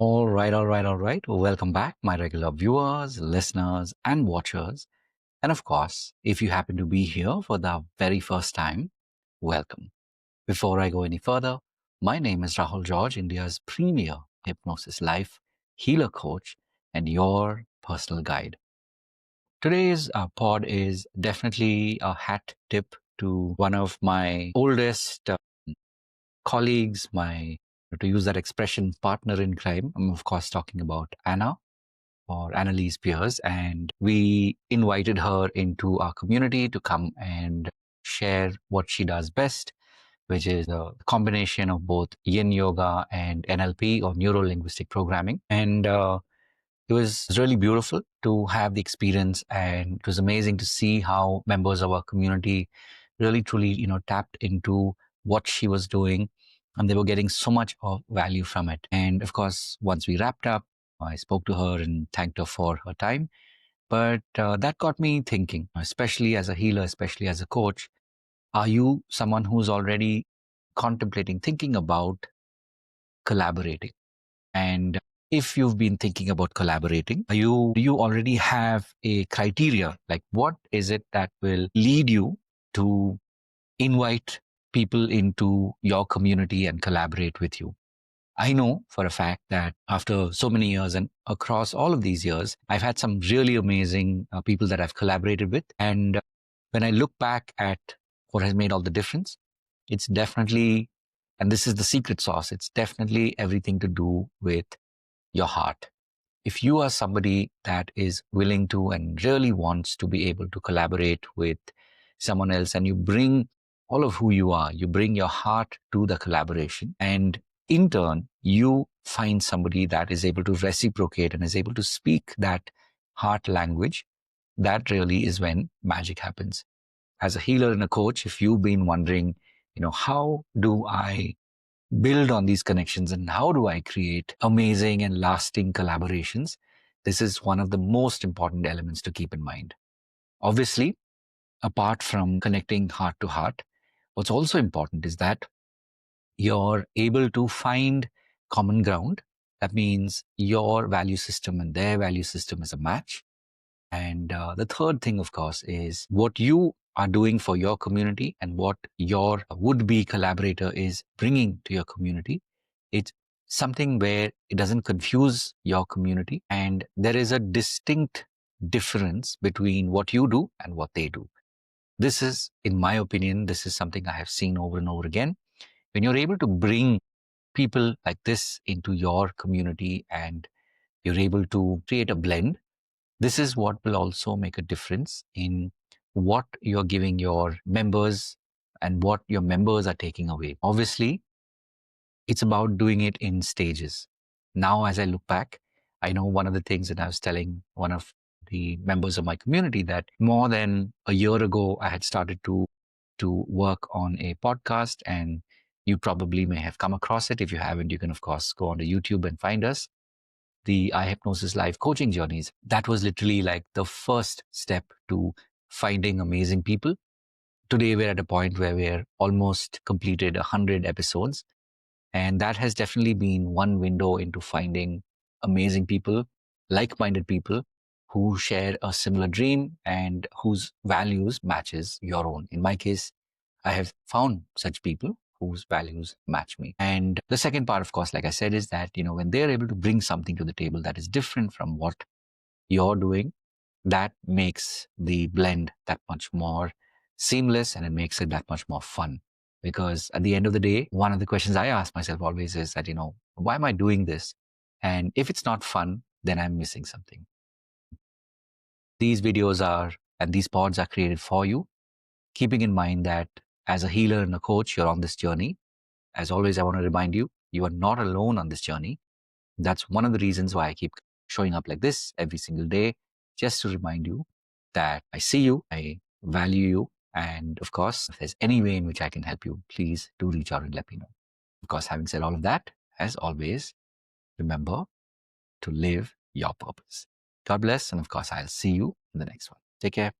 All right. Welcome back, my regular viewers, listeners, and watchers. And of course, if you happen to be here for the very first time, welcome. Before I go any further, my name is Rahul George, India's premier hypnosis life healer coach and your personal guide. Today's pod is definitely a hat tip to one of my oldest colleagues, to use that expression, partner in crime. I'm, of course, talking about Anna or Annalise Pierce, and we invited her into our community to come and share what she does best, which is a combination of both yin yoga and NLP or neuro linguistic programming. And it was really beautiful to have the experience, and it was amazing to see how members of our community really truly tapped into what she was doing, and they were getting so much of value from it. And of course, once we wrapped up, I spoke to her and thanked her for her time. But that got me thinking, especially as a healer, especially as a coach. Are you someone who's already contemplating, thinking about collaborating? And if you've been thinking about collaborating, do you already have a criteria? Like, what is it that will lead you to invite people into your community and collaborate with you? I know for a fact that after so many years and across all of these years, I've had some really amazing people that I've collaborated with. And when I look back at what has made all the difference, it's definitely, and this is the secret sauce, it's definitely everything to do with your heart. If you are somebody that is willing to and really wants to be able to collaborate with someone else, and you bring all of who you are, you bring your heart to the collaboration, and in turn, you find somebody that is able to reciprocate and is able to speak that heart language, that really is when magic happens. As a healer and a coach, if you've been wondering, how do I build on these connections and how do I create amazing and lasting collaborations? This is one of the most important elements to keep in mind. Obviously, apart from connecting heart to heart, what's also important is that you're able to find common ground. That means your value system and their value system is a match. And the third thing, of course, is what you are doing for your community and what your would-be collaborator is bringing to your community. It's something where it doesn't confuse your community, and there is a distinct difference between what you do and what they do. This is, in my opinion, this is something I have seen over and over again. When you're able to bring people like this into your community and you're able to create a blend, this is what will also make a difference in what you're giving your members and what your members are taking away. Obviously, it's about doing it in stages. Now, as I look back, I know one of the things that I was telling one of the members of my community that more than a year ago, I had started to work on a podcast, and you probably may have come across it. If you haven't, you can, of course, go onto YouTube and find us, the iHypnosis Live coaching journeys. That was literally like the first step to finding amazing people. Today, we're at a point where we're almost completed 100 episodes. And that has definitely been one window into finding amazing people, like minded people who share a similar dream and whose values matches your own. In my case, I have found such people whose values match me. And the second part, of course, like I said, is that, when they're able to bring something to the table that is different from what you're doing, that makes the blend that much more seamless and it makes it that much more fun. Because at the end of the day, one of the questions I ask myself always is that, why am I doing this? And if it's not fun, then I'm missing something. These videos are, and these pods are created for you, keeping in mind that as a healer and a coach, you're on this journey. As always, I want to remind you, you are not alone on this journey. That's one of the reasons why I keep showing up like this every single day, just to remind you that I see you, I value you. And of course, if there's any way in which I can help you, please do reach out and let me know. Of course, having said all of that, as always, remember to live your purpose. God bless. And of course, I'll see you in the next one. Take care.